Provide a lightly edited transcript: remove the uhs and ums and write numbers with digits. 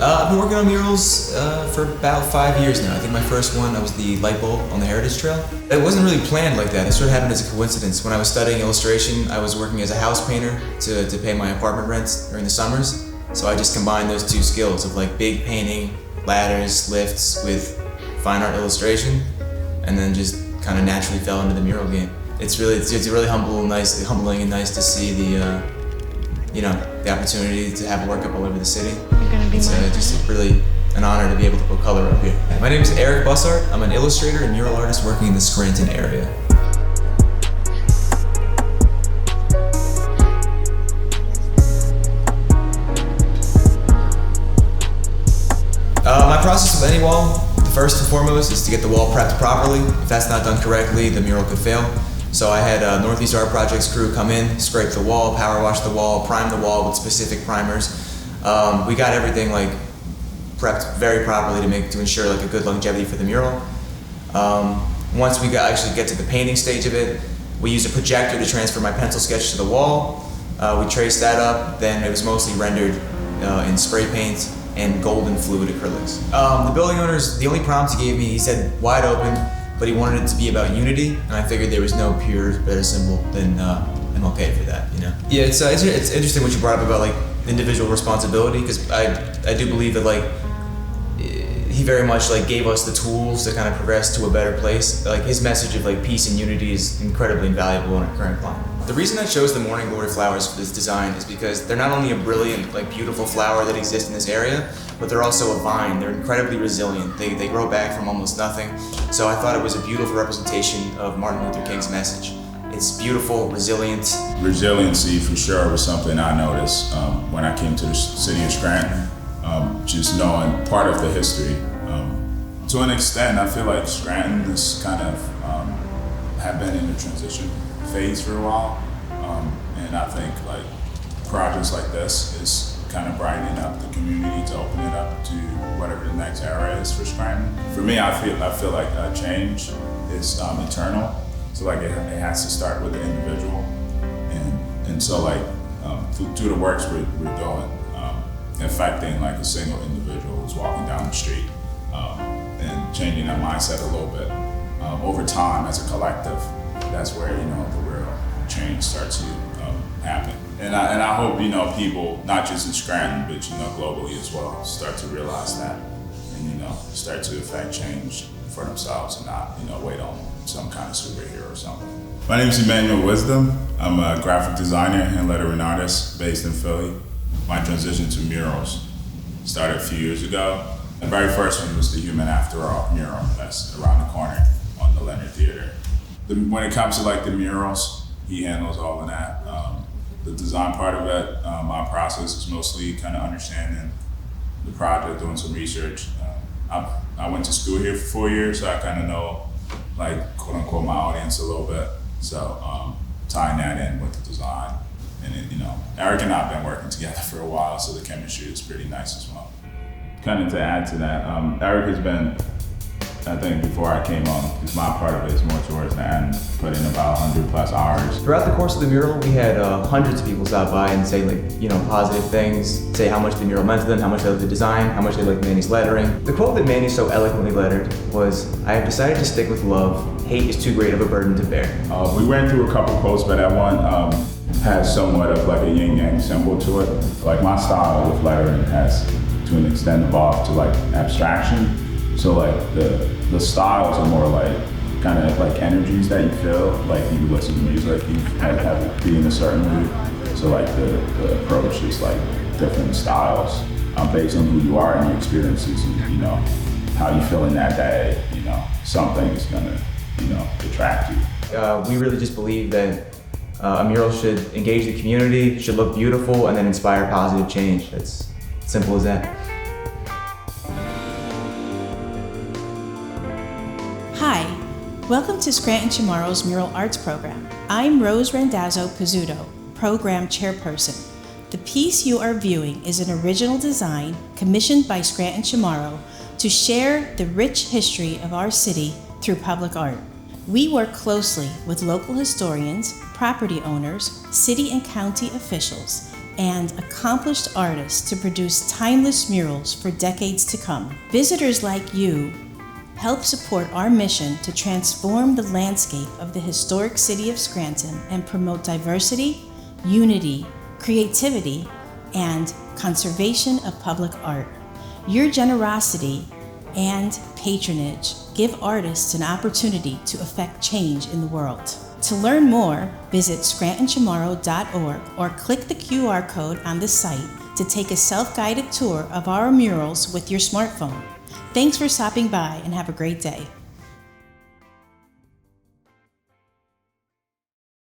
I've been working on murals for about 5 years now. I think my first one, I was the light bulb on the Heritage Trail. It wasn't really planned like that. It sort of happened as a coincidence. When I was studying illustration, I was working as a house painter to pay my apartment rents during the summers. So I just combined those two skills of like big painting, ladders, lifts with fine art illustration, and then just kind of naturally fell into the mural game. It's really humbling and nice to see the opportunity to have work up all over the city. It's just really an honor to be able to put color up here. My name is Eric Bussart. I'm an illustrator and mural artist working in the Scranton area. My process with any wall, first and foremost, is to get the wall prepped properly. If that's not done correctly, the mural could fail. So I had Northeast Art Projects crew come in, scrape the wall, power wash the wall, prime the wall with specific primers. We got everything like prepped very properly to ensure like a good longevity for the mural. Once we actually get to the painting stage of it, we used a projector to transfer my pencil sketch to the wall. We traced that up, then it was mostly rendered in spray paint and golden fluid acrylics. The building owners, the only prompt he gave me, he said wide open, but he wanted it to be about unity, and I figured there was no better symbol than MLK for that, you know? Yeah, it's interesting what you brought up about like individual responsibility, because I do believe that like he very much like gave us the tools to kind of progress to a better place. Like his message of like peace and unity is incredibly invaluable in our current climate. The reason I chose the morning glory flowers for this design is because they're not only a brilliant, like beautiful flower that exists in this area, but they're also a vine. They're incredibly resilient. They grow back from almost nothing. So I thought it was a beautiful representation of Martin Luther King's message. It's beautiful, resilient. Resiliency for sure was something I noticed when I came to the city of Scranton. Just knowing part of the history. To an extent, I feel like Scranton is kind of have been in a transition phase for a while, and I think like projects like this is kind of brightening up the community to open it up to whatever the next era is for Scranton. For me, I feel like change is eternal, so like it has to start with the individual, and so like through the works we're doing, affecting like a single individual who's walking down the street, and changing that mindset a little bit over time as a collective. That's where the real change starts to happen, and I hope people not just in Scranton but globally as well start to realize that, and start to affect change for themselves and not wait on some kind of superhero or something. My name is Emmanuel Wisdom. I'm a graphic designer and lettering artist based in Philly. My transition to murals started a few years ago. The very first one was the Human After All mural that's around the corner on the Leonard Theater. When it comes to like the murals, he handles all of that. The design part of it, my process is mostly kind of understanding the project, doing some research. I went to school here for 4 years, so I kind of know like quote unquote my audience a little bit. So tying that in with the design. And then, Eric and I have been working together for a while, so the chemistry is pretty nice as well. Kind of to add to that, Eric has been, I think before I came on, because my part of it is more towards the end, put in about 100+ hours. Throughout the course of the mural, we had hundreds of people stop by and say positive things, say how much the mural meant to them, how much they liked the design, how much they liked Manny's lettering. The quote that Manny so eloquently lettered was, "I have decided to stick with love. Hate is too great of a burden to bear." We ran through a couple quotes, but that one has somewhat of like a yin-yang symbol to it. Like my style with lettering has to an extent evolved to like abstraction. So like the styles are more like kind of like energies that you feel, like you listen to music, you have to be in a certain mood. So like the approach is like different styles based on who you are and your experiences and how you feel in that day, something is gonna attract you. We really just believe that a mural should engage the community, should look beautiful, and then inspire positive change. It's simple as that. Hi, welcome to Scranton Tomorrow's Mural Arts Program. I'm Rose Randazzo Pizzuto, Program Chairperson. The piece you are viewing is an original design commissioned by Scranton Tomorrow to share the rich history of our city through public art. We work closely with local historians, property owners, city and county officials, and accomplished artists to produce timeless murals for decades to come. Visitors like you help support our mission to transform the landscape of the historic city of Scranton and promote diversity, unity, creativity, and conservation of public art. Your generosity and patronage give artists an opportunity to affect change in the world. To learn more, visit scrantontomorrow.org or click the QR code on the site to take a self-guided tour of our murals with your smartphone. Thanks for stopping by and have a great day.